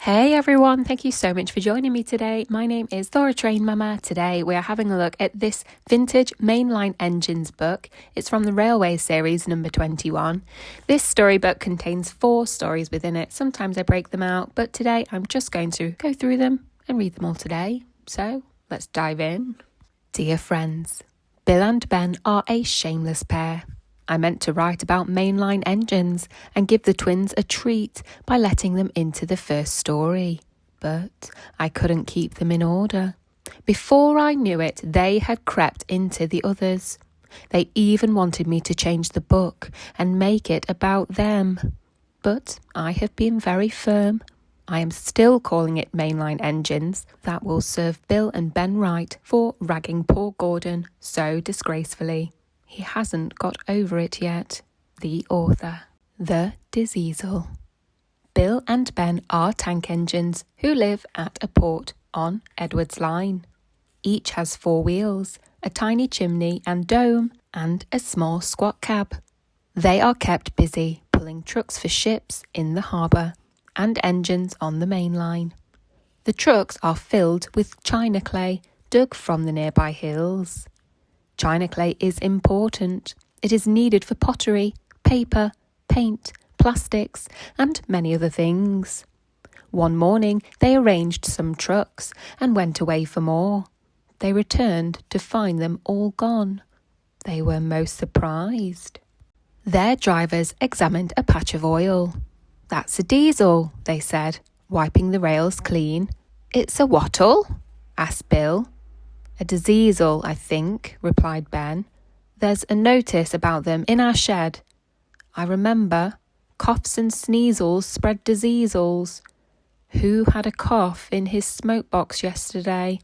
Hey everyone, thank you so much for joining me today. My name is Thora Train Mama. Today we are having a look at this vintage mainline engines book. It's from the Railway series number 21. This storybook contains 4 stories within it. Sometimes I break them out, but today I'm just going to go through them and read them all today. So let's dive in. Dear friends, Bill and Ben are a shameless pair. I meant to write about mainline engines and give the twins a treat by letting them into the first story. But I couldn't keep them in order. Before I knew it, they had crept into the others. They even wanted me to change the book and make it about them. But I have been very firm. I am still calling it mainline engines. That will serve Bill and Ben right for ragging poor Gordon so disgracefully. He hasn't got over it yet. The author. The Diseasel. Bill and Ben are tank engines who live at a port on Edward's Line. Each has 4 wheels, a tiny chimney and dome, and a small squat cab. They are kept busy pulling trucks for ships in the harbour and engines on the main line. The trucks are filled with china clay dug from the nearby hills. China clay is important. It is needed for pottery, paper, paint, plastics, and many other things. One morning, they arranged some trucks and went away for more. They returned to find them all gone. They were most surprised. Their drivers examined a patch of oil. "That's a diesel," they said, wiping the rails clean. "It's a wattle?" asked Bill. "A Diseasel, I think," replied Ben. "There's a notice about them in our shed. I remember. Coughs and sneezels spread diseasels. Who had a cough in his smoke box yesterday?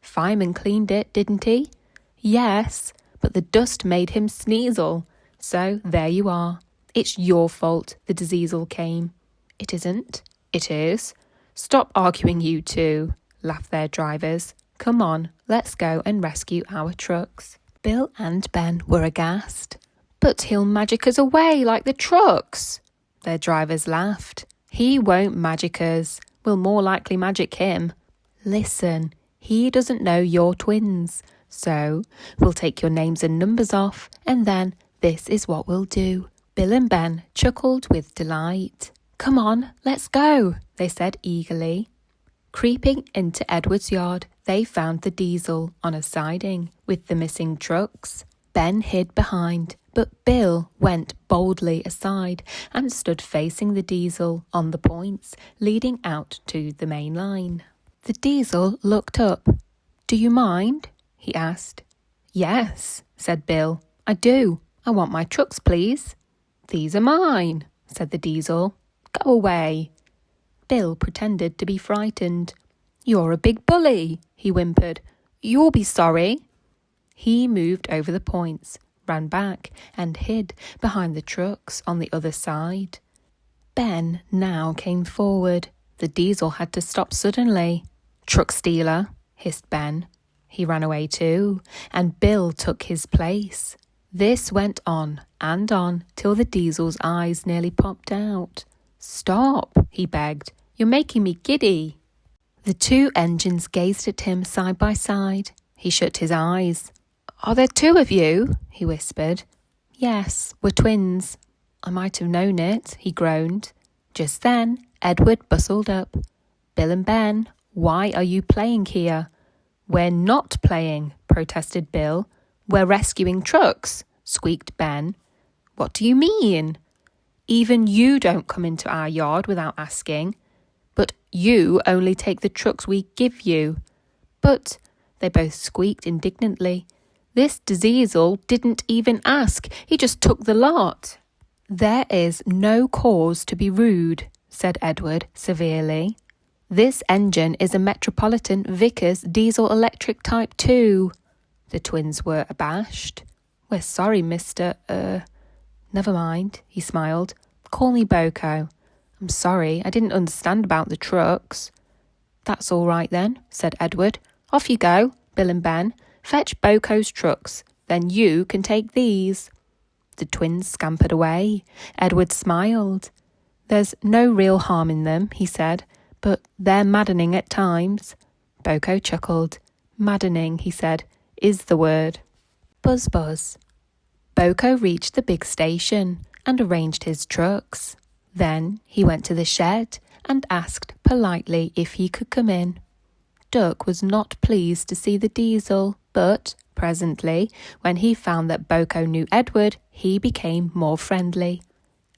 Fireman cleaned it, didn't he? Yes, but the dust made him sneezel. So there you are. It's your fault the Diseasel came." "It isn't." "It is." "Stop arguing, you two," laughed their drivers. "Come on, let's go and rescue our trucks." Bill and Ben were aghast. "But he'll magic us away like the trucks." Their drivers laughed. "He won't magic us. We'll more likely magic him." "Listen, he doesn't know you're twins. So we'll take your names and numbers off, and then this is what we'll do." Bill and Ben chuckled with delight. "Come on, let's go," they said eagerly. Creeping into Edward's yard, they found the diesel on a siding with the missing trucks. Ben hid behind, but Bill went boldly aside and stood facing the diesel on the points leading out to the main line. The diesel looked up. "Do you mind?" he asked. "Yes," said Bill. "I do. I want my trucks, please." "These are mine," said the diesel. "Go away." Bill pretended to be frightened. "You're a big bully," he whimpered. "You'll be sorry." He moved over the points, ran back, and hid behind the trucks on the other side. Ben now came forward. The diesel had to stop suddenly. "Truck stealer," hissed Ben. He ran away too, and Bill took his place. This went on till the diesel's eyes nearly popped out. "Stop," he begged. "You're making me giddy." The 2 engines gazed at him side by side. He shut his eyes. "Are there 2 of you?" he whispered. "Yes, we're twins." "I might have known it," he groaned. Just then, Edward bustled up. "Bill and Ben, why are you playing here?" "We're not playing," protested Bill. "We're rescuing trucks," squeaked Ben. "What do you mean?" "Even you don't come into our yard without asking." "But you only take the trucks we give you." "But," they both squeaked indignantly, "this Diseasel didn't even ask. He just took the lot." "There is no cause to be rude," said Edward severely. "This engine is a Metropolitan Vickers Diesel Electric Type 2. The twins were abashed. "We're sorry, Mr. Never mind," he smiled. "Call me Boko. I'm sorry, I didn't understand about the trucks." "That's all right then," said Edward. "Off you go, Bill and Ben. Fetch Boko's trucks. Then you can take these." The twins scampered away. Edward smiled. "There's no real harm in them," he said, but they're maddening at times." Boko chuckled. "Maddening," he said, "is the word." Buzz buzz. Boko reached the big station and arranged his trucks. Then he went to the shed and asked politely if he could come in. Duck was not pleased to see the Diesel, but presently, when he found that Boko knew Edward, he became more friendly.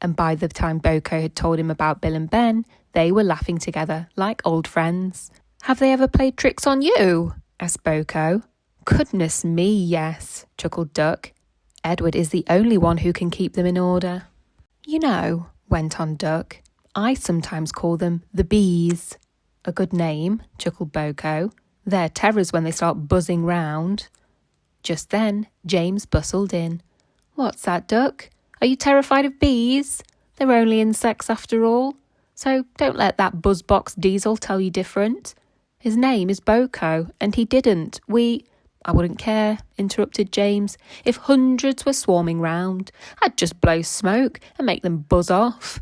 And by the time Boko had told him about Bill and Ben, they were laughing together like old friends. "Have they ever played tricks on you?" asked Boko. "Goodness me, yes," chuckled Duck. "Edward is the only one who can keep them in order." "You know," went on Duck, "I sometimes call them the bees." "A good name," chuckled Boko. "They're terrors when they start buzzing round." Just then, James bustled in. "What's that, Duck? Are you terrified of bees? They're only insects after all. So don't let that buzzbox Diesel tell you different. His name is Boko, and he didn't. "I wouldn't care," interrupted James. "If hundreds were swarming round, I'd just blow smoke and make them buzz off."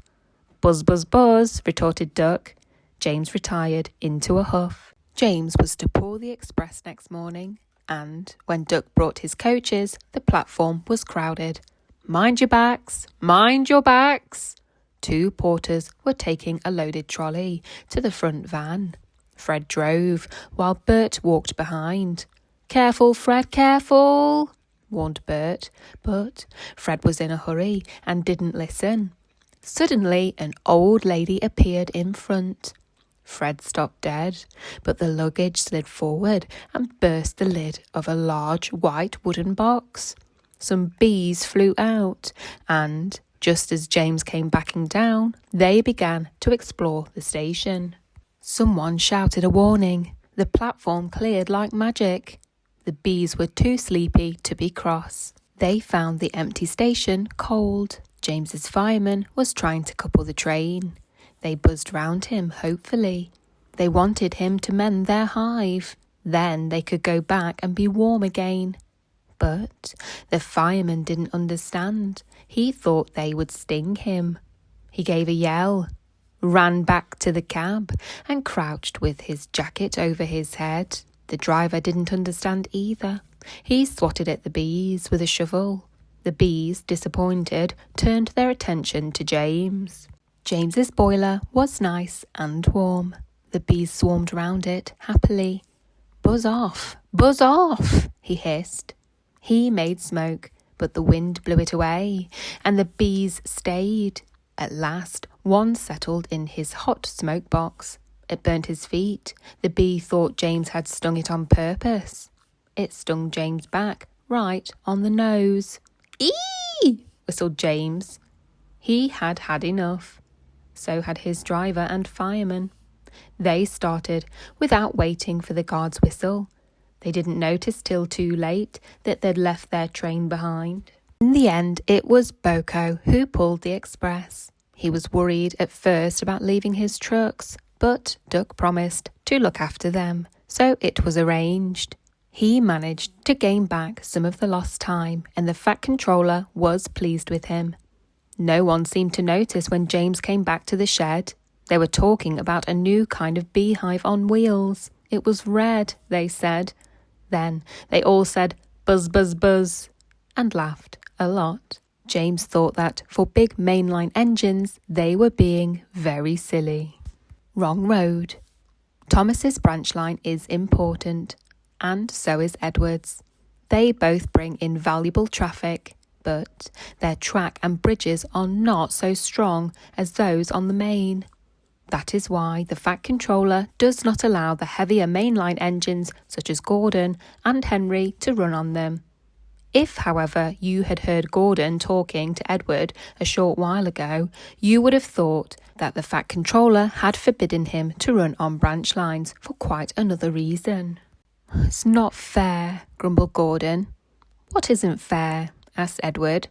"Buzz, buzz, buzz," retorted Duck. James retired into a huff. James was to pull the express next morning, and when Duck brought his coaches, the platform was crowded. "Mind your backs! Mind your backs!" 2 porters were taking a loaded trolley to the front van. Fred drove, while Bert walked behind. "Careful, Fred, careful," warned Bert, but Fred was in a hurry and didn't listen. Suddenly, an old lady appeared in front. Fred stopped dead, but the luggage slid forward and burst the lid of a large white wooden box. Some bees flew out, and just as James came backing down, they began to explore the station. Someone shouted a warning. The platform cleared like magic. The bees were too sleepy to be cross. They found the empty station cold. James's fireman was trying to couple the train. They buzzed round him hopefully. They wanted him to mend their hive. Then they could go back and be warm again. But the fireman didn't understand. He thought they would sting him. He gave a yell, ran back to the cab, and crouched with his jacket over his head. The driver didn't understand either. He swatted at the bees with a shovel. The bees, disappointed, turned their attention to James. James's boiler was nice and warm. The bees swarmed round it happily. Buzz off, he hissed. He made smoke, but the wind blew it away, and the bees stayed. At last, one settled in his hot smoke box. It burnt his feet. The bee thought James had stung it on purpose. It stung James back, right on the nose. "Eee!" whistled James. He had had enough. So had his driver and fireman. They started without waiting for the guard's whistle. They didn't notice till too late that they'd left their train behind. In the end, it was Boko who pulled the express. He was worried at first about leaving his trucks, but Duck promised to look after them, so it was arranged. He managed to gain back some of the lost time, and the Fat Controller was pleased with him. No one seemed to notice when James came back to the shed. They were talking about a new kind of beehive on wheels. It was red, they said. Then they all said, "Buzz, buzz, buzz," and laughed a lot. James thought that for big mainline engines, they were being very silly. Wrong road. Thomas's branch line is important, and so is Edward's. They both bring in valuable traffic, but their track and bridges are not so strong as those on the main. That is why the Fat Controller does not allow the heavier mainline engines such as Gordon and Henry to run on them. If, however, you had heard Gordon talking to Edward a short while ago, you would have thought that the Fat Controller had forbidden him to run on branch lines for quite another reason. "It's not fair," grumbled Gordon. "What isn't fair?" asked Edward.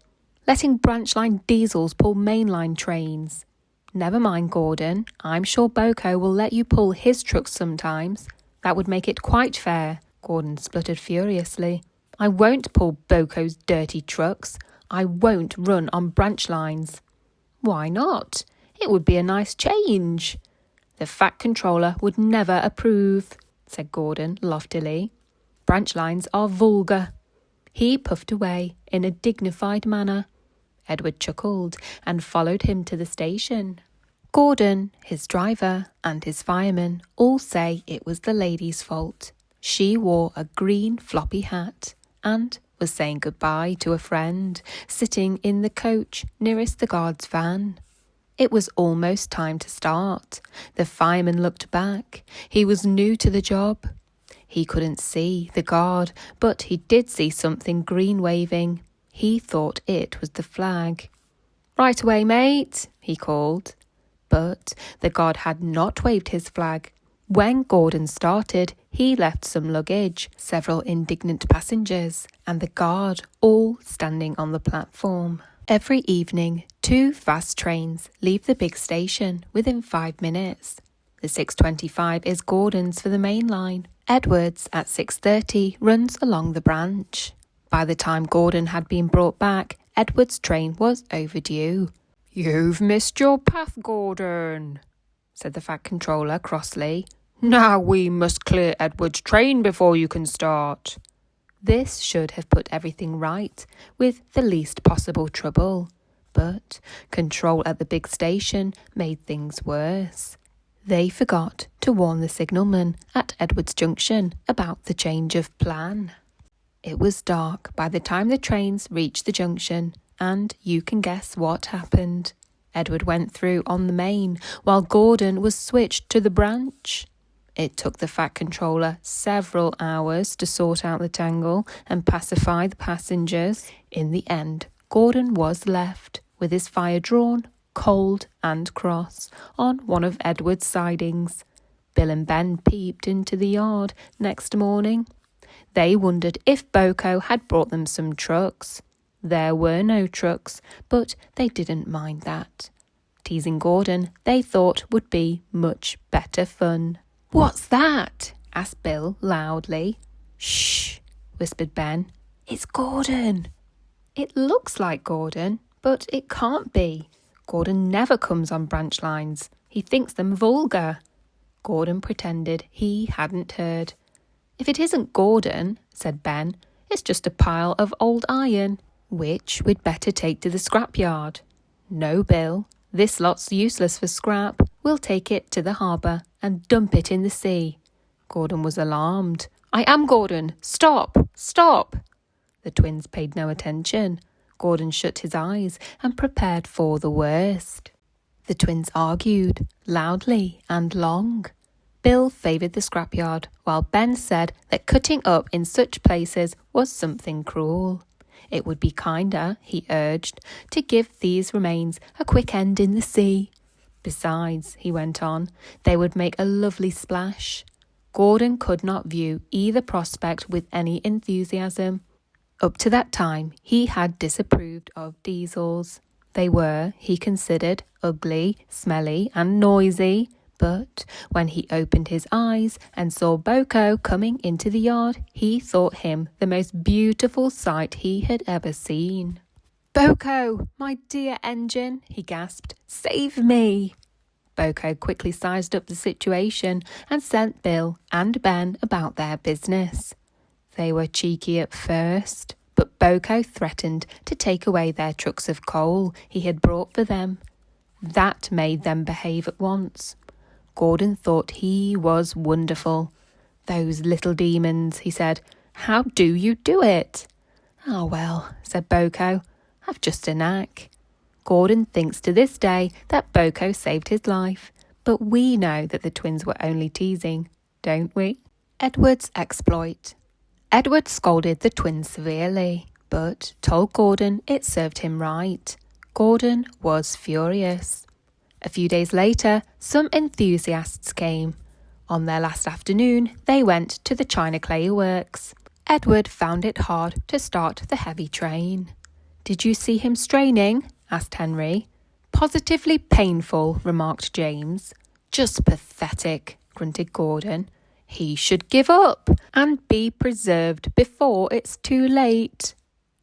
"Letting branch line diesels pull mainline trains." "Never mind, Gordon. I'm sure Boko will let you pull his trucks sometimes. That would make it quite fair," Gordon spluttered furiously. "I won't pull Boko's dirty trucks. I won't run on branch lines." "Why not? It would be a nice change." The Fat Controller would never approve, said Gordon loftily. Branch lines are vulgar. He puffed away in a dignified manner. Edward chuckled and followed him to the station. Gordon, his driver, and his fireman all say it was the lady's fault. She wore a green floppy hat and was saying goodbye to a friend sitting in the coach nearest the guard's van. It was almost time to start. The fireman looked back. He was new to the job. He couldn't see the guard, but he did see something green waving. He thought it was the flag. "Right away, mate," he called. But the guard had not waved his flag. When Gordon started, he left some luggage, several indignant passengers, and the guard all standing on the platform. Every evening, 2 fast trains leave the big station within 5 minutes. The 6:25 is Gordon's for the main line. Edward's at 6:30 runs along the branch. By the time Gordon had been brought back, Edward's train was overdue. "You've missed your path, Gordon," said the Fat Controller crossly. "Now we must clear Edward's train before you can start." This should have put everything right, with the least possible trouble. But control at the big station made things worse. They forgot to warn the signalman at Edward's Junction about the change of plan. It was dark by the time the trains reached the junction, and you can guess what happened. Edward went through on the main, while Gordon was switched to the branch. It took the Fat Controller several hours to sort out the tangle and pacify the passengers. In the end, Gordon was left, with his fire drawn, cold and cross, on one of Edward's sidings. Bill and Ben peeped into the yard next morning. They wondered if Boko had brought them some trucks. There were no trucks, but they didn't mind that. Teasing Gordon, they thought, would be much better fun. "What's that?" asked Bill loudly. "Shh," whispered Ben. "It's Gordon." It looks like Gordon, but it can't be. Gordon never comes on branch lines. He thinks them vulgar. Gordon pretended he hadn't heard. "If it isn't Gordon," said Ben, "it's just a pile of old iron, which we'd better take to the scrapyard." "No, Bill, this lot's useless for scrap. We'll take it to the harbour and dump it in the sea." Gordon was alarmed. "I am Gordon. Stop! Stop!" The twins paid no attention. Gordon shut his eyes and prepared for the worst. The twins argued, loudly and long. Bill favoured the scrapyard, while Ben said that cutting up in such places was something cruel. It would be kinder, he urged, to give these remains a quick end in the sea. Besides, he went on, they would make a lovely splash. Gordon could not view either prospect with any enthusiasm. Up to that time, he had disapproved of diesels. They were, he considered, ugly, smelly and noisy. But when he opened his eyes and saw Boko coming into the yard, he thought him the most beautiful sight he had ever seen. "Boko, my dear engine," he gasped, "save me!" Boko quickly sized up the situation and sent Bill and Ben about their business. They were cheeky at first, but Boko threatened to take away their trucks of coal he had brought for them. That made them behave at once. Gordon thought he was wonderful. "Those little demons," he said. "How do you do it?" "Ah, well," said Boko, "I've just a knack." Gordon thinks to this day that Boko saved his life, but we know that the twins were only teasing, don't we? Edward's exploit. Edward scolded the twins severely, but told Gordon it served him right. Gordon was furious. A few days later, some enthusiasts came. On their last afternoon, they went to the China Clay Works. Edward found it hard to start the heavy train. "Did you see him straining?" asked Henry. "Positively painful," remarked James. "Just pathetic," grunted Gordon. "He should give up and be preserved before it's too late."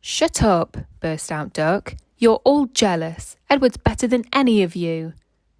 "Shut up," burst out Duck. "You're all jealous. Edward's better than any of you."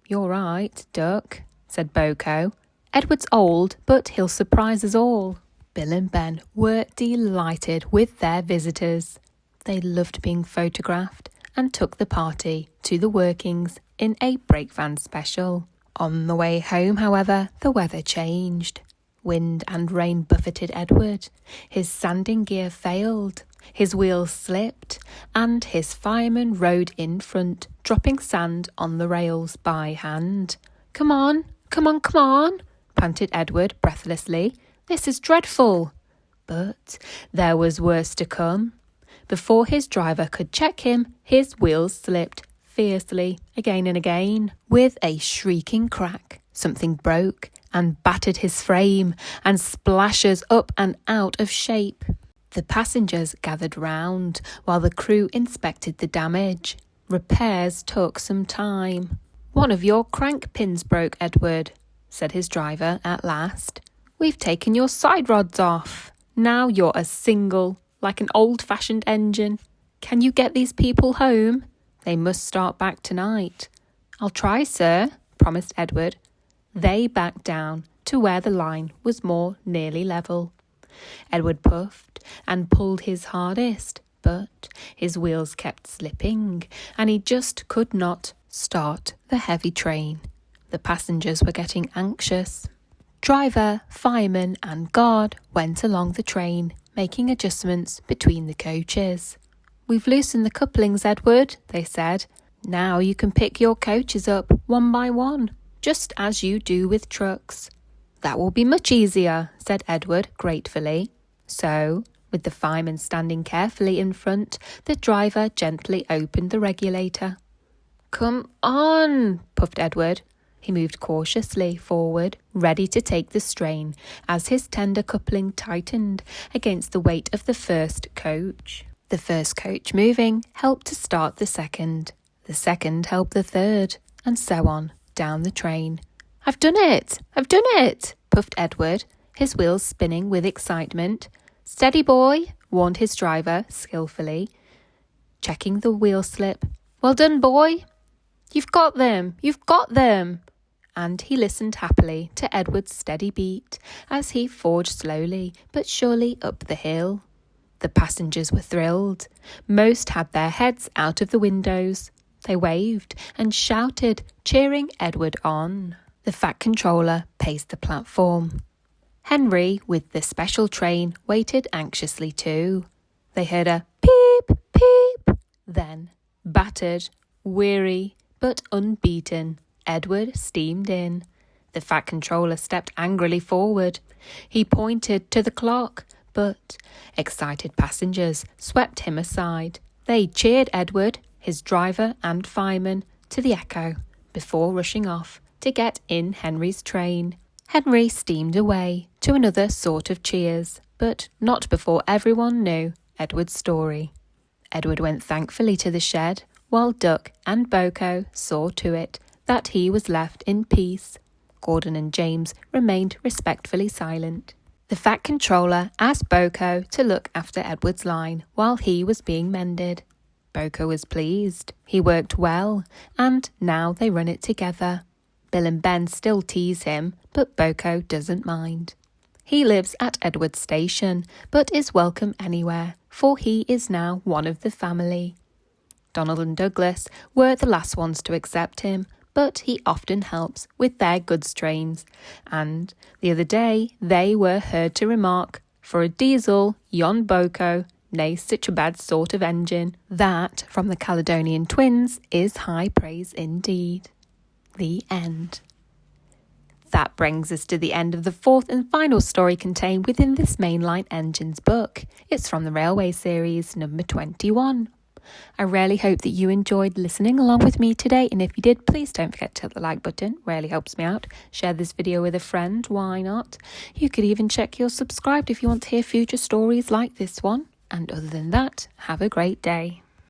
"You're right, Duck," said Boko. "Edward's old, but he'll surprise us all." Bill and Ben were delighted with their visitors. They loved being photographed and took the party to the workings in a brake van special. On the way home, however, the weather changed. Wind and rain buffeted Edward. His sanding gear failed. His wheels slipped, and his fireman rode in front, dropping sand on the rails by hand. Come on, panted Edward breathlessly. "This is dreadful." But there was worse to come. Before his driver could check him, his wheels slipped fiercely again and again. With a shrieking crack, something broke and battered his frame and splashes up and out of shape. The passengers gathered round while the crew inspected the damage. Repairs took some time. "One of your crank pins broke, Edward," said his driver at last. "We've taken your side rods off. Now you're a single, like an old-fashioned engine. Can you get these people home? They must start back tonight." "I'll try, sir," promised Edward. They backed down to where the line was more nearly level. Edward puffed and pulled his hardest, but his wheels kept slipping, and he just could not start the heavy train. The passengers were getting anxious. Driver, fireman, and guard went along the train, making adjustments between the coaches. "We've loosened the couplings, Edward," they said. "Now you can pick your coaches up one by one, just as you do with trucks." "That will be much easier," said Edward gratefully. So, with the fireman standing carefully in front, the driver gently opened the regulator. "Come on," puffed Edward. He moved cautiously forward, ready to take the strain, as his tender coupling tightened against the weight of the first coach. The first coach moving helped to start the second second helped the third, and so on, down the train. I've done it, puffed Edward, his wheels spinning with excitement. "Steady, boy," warned his driver skillfully, checking the wheel slip. "Well done, boy. You've got them. And he listened happily to Edward's steady beat as he forged slowly but surely up the hill. The passengers were thrilled. Most had their heads out of the windows. They waved and shouted, cheering Edward on. The Fat Controller paced the platform. Henry, with the special train, waited anxiously too. They heard a peep, peep. Then, battered, weary, but unbeaten, Edward steamed in. The Fat Controller stepped angrily forward. He pointed to the clock, but excited passengers swept him aside. They cheered Edward, his driver and fireman, to the echo before rushing off to get in Henry's train. Henry steamed away to another sort of cheers, but not before everyone knew Edward's story. Edward went thankfully to the shed, while Duck and Boko saw to it that he was left in peace. Gordon and James remained respectfully silent. The Fat Controller asked Boko to look after Edward's line while he was being mended. Boko was pleased. He worked well, and now they run it together. Bill and Ben still tease him, but Boko doesn't mind. He lives at Edward's station, but is welcome anywhere, for he is now one of the family. Donald and Douglas were the last ones to accept him, but he often helps with their goods trains, and the other day they were heard to remark, "For a diesel, yon Boko, nay such a bad sort of engine." That, from the Caledonian twins, is high praise indeed. The end. That brings us to the end of the fourth and final story contained within this Mainline Engines book. It's from the Railway series, number 21. I really hope that you enjoyed listening along with me today, and if you did, please don't forget to hit the like button. Really helps me out. Share this video with a friend, why not? You could even check you're subscribed if you want to hear future stories like this one. And other than that, have a great day.